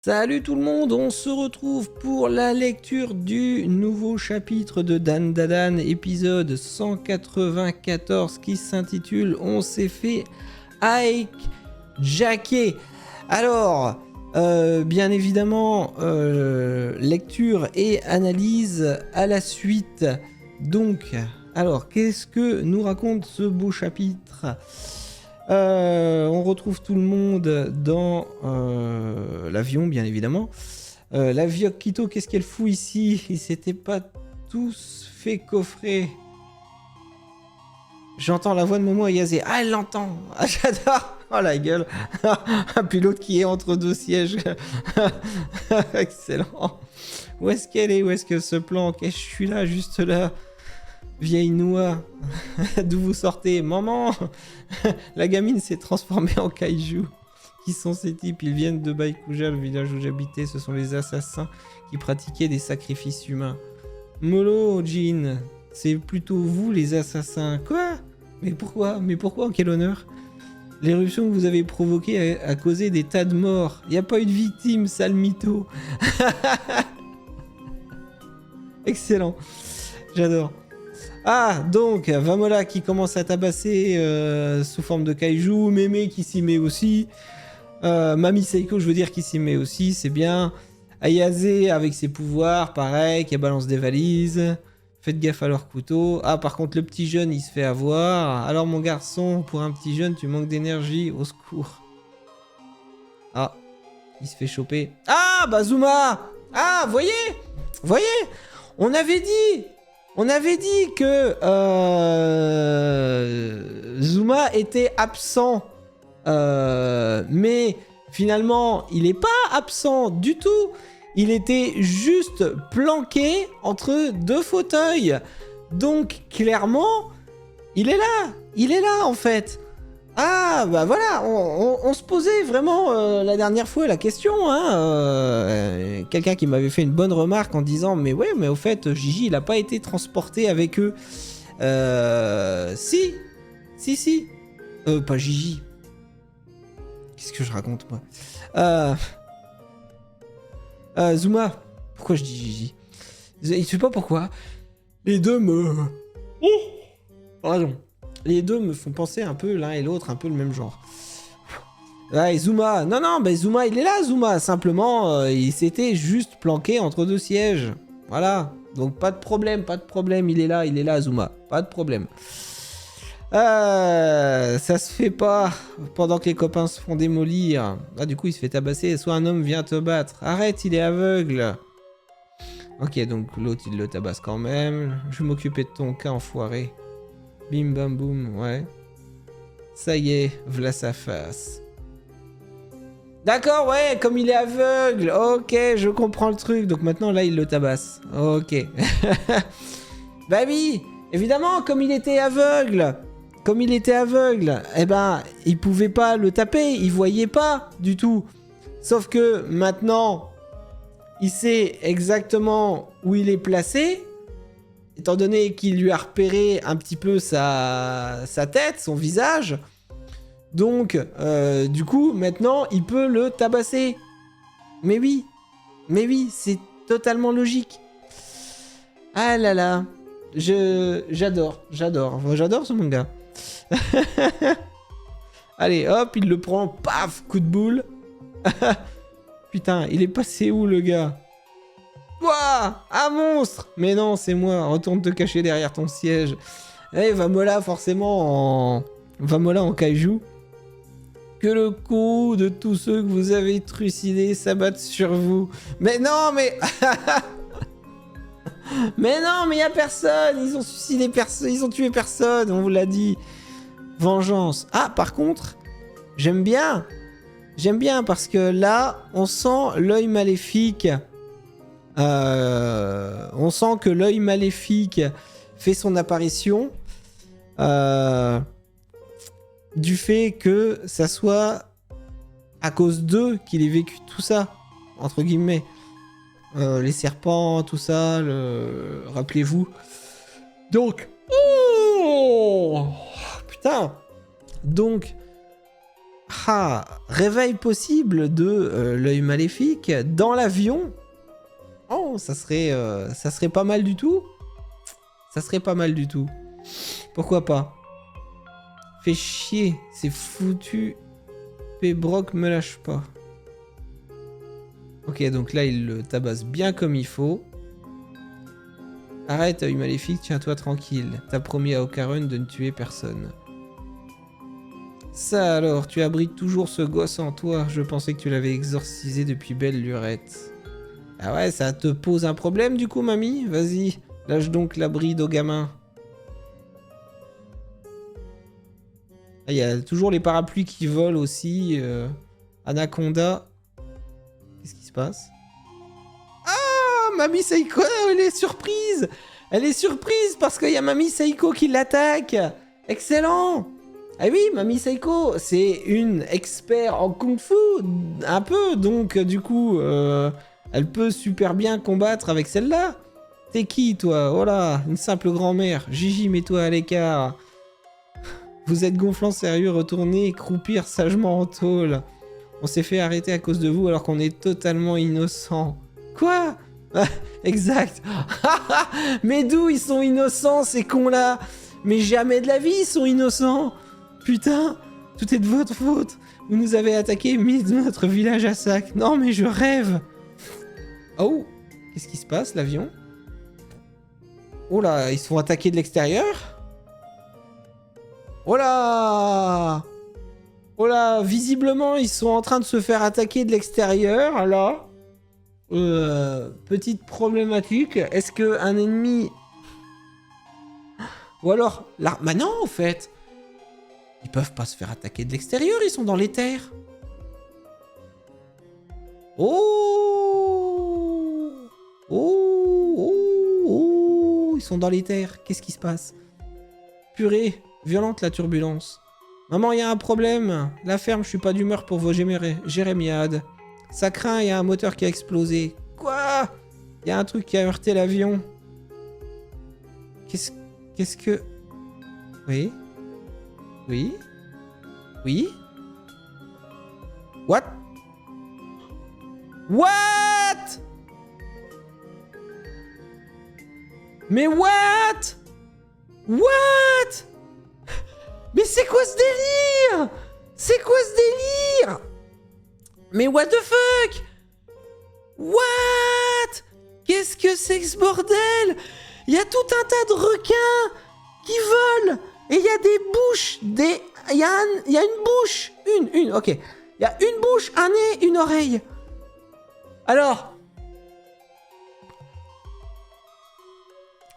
Salut tout le monde, on se retrouve pour la lecture du nouveau chapitre de Dan Dadan, épisode 194 qui s'intitule On s'est fait hijacker. Alors, bien évidemment, lecture et analyse à la suite. Donc, alors, qu'est-ce que nous raconte ce beau chapitre ? On retrouve tout le monde dans l'avion, bien évidemment. La vieille Kito, qu'est-ce qu'elle fout ici? Ils s'étaient pas tous fait coffrer. J'entends la voix de Momo Ayase. Ah, elle l'entend. Ah, j'adore. Oh, la gueule. Un pilote qui est entre deux sièges. Excellent. Où est-ce qu'elle est? Où est-ce qu'elle se planque? Je suis là, juste là. Vieille noix, d'où vous sortez? Maman. La gamine s'est transformée en kaiju. Qui sont ces types? Ils viennent de Baikuja, le village où j'habitais. Ce sont les assassins qui pratiquaient des sacrifices humains. Molo, Jin, c'est plutôt vous les assassins. Quoi? Mais pourquoi? Mais pourquoi? En quel honneur? L'éruption que vous avez provoquée a causé des tas de morts. Il n'y a pas eu de victimes, sale mytho. Excellent. J'adore. Ah, donc, Vamola qui commence à tabasser sous forme de kaiju, Mémé qui s'y met aussi, Mami Seiko, je veux dire, qui s'y met aussi, c'est bien. Ayase avec ses pouvoirs, pareil, qui balance des valises. Faites gaffe à leur couteau. Ah, par contre, le petit jeune, il se fait avoir. Alors, mon garçon, pour un petit jeune, tu manques d'énergie, au secours. Ah, il se fait choper. Ah, Bazuma! Ah, voyez, on avait dit que Zuma était absent, mais finalement, il n'est pas absent du tout. Il était juste planqué entre deux fauteuils. Donc, clairement, il est là en fait. Ah, bah voilà, on se posait vraiment la dernière fois la question, hein. Quelqu'un qui m'avait fait une bonne remarque en disant, mais ouais, mais au fait, Gigi, il a pas été transporté avec eux. Si. Pas Gigi. Qu'est-ce que je raconte, moi? Zuma. Pourquoi je dis Gigi? Je sais pas pourquoi. Les deux me... Pardon. Les deux me font penser un peu l'un et l'autre, un peu le même genre. Ouais, Zuma. Non, bah Zuma, il est là, Zuma. Simplement, il s'était juste planqué entre deux sièges. Voilà. Donc, pas de problème. Il est là, Zuma. Pas de problème. Ça se fait pas pendant que les copains se font démolir. Ah, du coup, il se fait tabasser. Soit un homme vient te battre. Arrête, il est aveugle. Ok, donc l'autre, il le tabasse quand même. Je vais m'occuper de ton cas, enfoiré. Bim bam boum, ouais. Ça y est, v'là sa face. D'accord, ouais, comme il est aveugle. Ok, je comprends le truc. Donc maintenant, là, il le tabasse. Ok. Bah oui, évidemment, comme il était aveugle, eh ben, il pouvait pas le taper. Il voyait pas du tout. Sauf que maintenant, il sait exactement où il est placé. Étant donné qu'il lui a repéré un petit peu sa tête, son visage. Donc, du coup, maintenant, il peut le tabasser. Mais oui, c'est totalement logique. Ah là là, j'adore ce manga. Allez, hop, il le prend, paf, coup de boule. Putain, il est passé où, le gars? Ouah, un monstre! Mais non, c'est moi, retourne te cacher derrière ton siège. Eh, Vamola, forcément, Vamola en kaiju. Que le coup de tous ceux que vous avez trucidés s'abatte sur vous. Mais non, mais... mais non, mais y a personne! Ils ont suicidé personne, ils ont tué personne, on vous l'a dit. Vengeance. Ah, par contre, j'aime bien parce que là, on sent l'œil maléfique... on sent que l'œil maléfique fait son apparition du fait que ça soit à cause d'eux qu'il ait vécu tout ça, entre guillemets. Les serpents, tout ça, rappelez-vous. Donc... Oh putain. Donc... Ah, réveil possible de l'œil maléfique dans l'avion. Oh, ça serait pas mal du tout. Ça serait pas mal du tout. Pourquoi pas? Fais chier, c'est foutu. Pébroc me lâche pas. Ok, donc là, il le tabasse bien comme il faut. Arrête, œil maléfique, tiens-toi tranquille. T'as promis à Ocarun de ne tuer personne. Ça alors, tu abrites toujours ce gosse en toi. Je pensais que tu l'avais exorcisé depuis belle lurette. Ah ouais, ça te pose un problème du coup, mamie? Vas-y, lâche donc la bride au gamin. Il y a toujours les parapluies qui volent aussi. Anaconda. Qu'est-ce qui se passe? Ah, Mamie Seiko, elle est surprise! Elle est surprise parce qu'il y a Mamie Seiko qui l'attaque! Excellent! Ah oui, Mamie Seiko, c'est une expert en kung-fu, un peu, donc du coup, elle peut super bien combattre avec celle-là. T'es qui, toi? Oh là, une simple grand-mère. Gigi, mets-toi à l'écart. Vous êtes gonflant sérieux, retournez et croupir sagement en tôle. On s'est fait arrêter à cause de vous alors qu'on est totalement innocent. Quoi? Exact. Mais d'où ils sont innocents, ces cons-là? Mais jamais de la vie ils sont innocents. Putain, tout est de votre faute. Vous nous avez attaqué et mis notre village à sac. Non mais je rêve. Oh, qu'est-ce qui se passe, l'avion? Oh là, ils se font attaquer de l'extérieur? Oh là! Oh là, visiblement, ils sont en train de se faire attaquer de l'extérieur, là. Petite problématique. Est-ce qu'un ennemi... Ou alors... Là... Bah non, en fait. Ils peuvent pas se faire attaquer de l'extérieur, ils sont dans les terres. Oh! Oh! Oh! Oh! Ils sont dans les terres. Qu'est-ce qui se passe? Purée, violente la turbulence. Maman, il y a un problème. La ferme, je suis pas d'humeur pour vos jérémiades. Ça craint, il y a un moteur qui a explosé. Quoi? Il y a un truc qui a heurté l'avion. Qu'est-ce que... Oui? Oui? Oui? What? What? Mais what? What? Mais c'est quoi ce délire? C'est quoi ce délire? Mais what the fuck? What? Qu'est-ce que c'est que ce bordel? Il y a tout un tas de requins qui volent. Et il y a des bouches, il y a une bouche. Une, ok. Il y a une bouche, un nez, une oreille. Alors...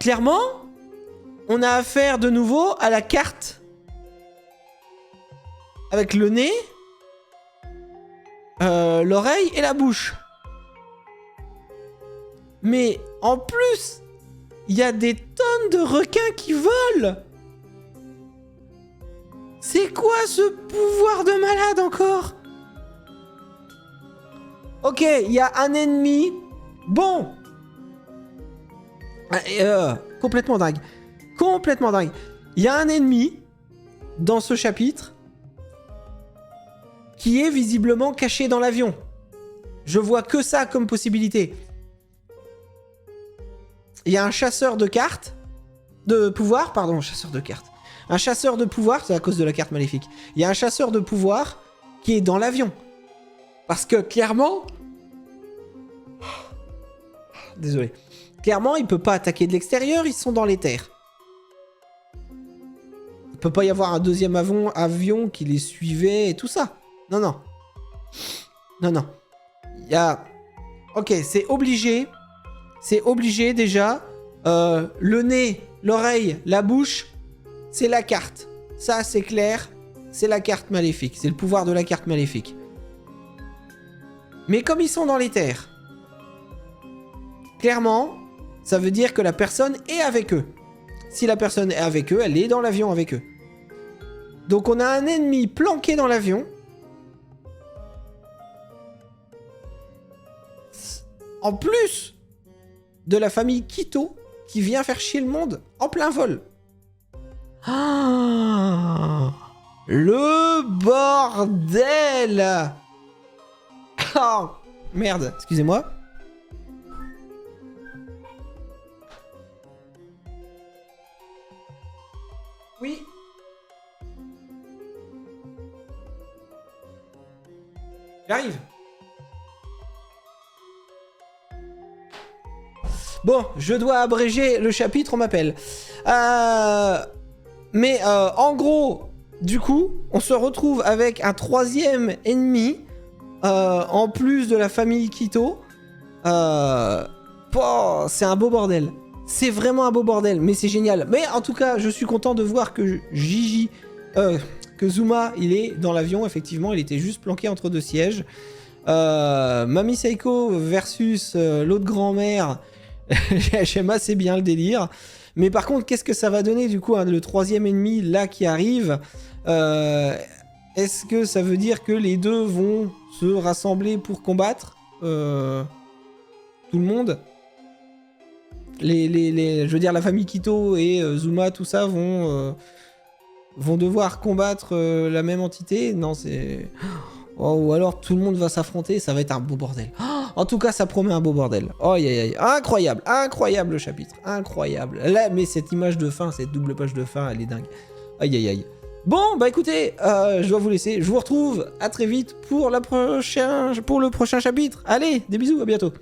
Clairement, on a affaire de nouveau à la carte. Avec le nez, l'oreille et la bouche. Mais en plus, il y a des tonnes de requins qui volent. C'est quoi ce pouvoir de malade encore? Ok, il y a un ennemi. Bon. Complètement dingue. Complètement dingue. Il y a un ennemi dans ce chapitre qui est visiblement caché dans l'avion. Je vois que ça comme possibilité. Il y a un chasseur de cartes, de pouvoir, pardon, chasseur de cartes. Un chasseur de pouvoir, c'est à cause de la carte maléfique. Il y a un chasseur de pouvoir qui est dans l'avion. Parce que clairement... Désolé. Clairement, il peut pas attaquer de l'extérieur, ils sont dans les terres. Il peut pas y avoir un deuxième avion qui les suivait et tout ça. Non, non. Non, non. Il y a... Ok, c'est obligé. C'est obligé déjà. Le nez, l'oreille, la bouche, c'est la carte. Ça, c'est clair. C'est la carte maléfique. C'est le pouvoir de la carte maléfique. Mais comme ils sont dans les terres, clairement, ça veut dire que la personne est avec eux. Si la personne est avec eux, elle est dans l'avion avec eux. Donc on a un ennemi planqué dans l'avion. En plus de la famille Kito qui vient faire chier le monde en plein vol. Ah, Le bordel. Oh, merde, excusez-moi. Oui. J'arrive. Bon, je dois abréger le chapitre, on m'appelle. Mais en gros, du coup, on se retrouve avec un troisième ennemi, en plus de la famille Quito. C'est un beau bordel. C'est vraiment un beau bordel, mais c'est génial. Mais en tout cas, je suis content de voir que que Zuma, il est dans l'avion, effectivement, il était juste planqué entre deux sièges. Mami Seiko versus l'autre grand-mère, j'aime assez bien le délire. Mais par contre, qu'est-ce que ça va donner du coup, hein, le troisième ennemi là qui arrive? Est-ce que ça veut dire que les deux vont se rassembler pour combattre tout le monde? Je veux dire, la famille Quito et Zuma, tout ça vont devoir combattre la même entité? Non, c'est... Oh, ou alors tout le monde va s'affronter, ça va être un beau bordel. Oh, en tout cas, ça promet un beau bordel. Oh, aïe, aïe. Incroyable, incroyable le chapitre, incroyable. Là, mais cette image de fin, cette double page de fin, elle est dingue. Aïe, aïe, aïe. Bon, bah écoutez, je dois vous laisser. Je vous retrouve à très vite pour le prochain chapitre. Allez, des bisous, à bientôt.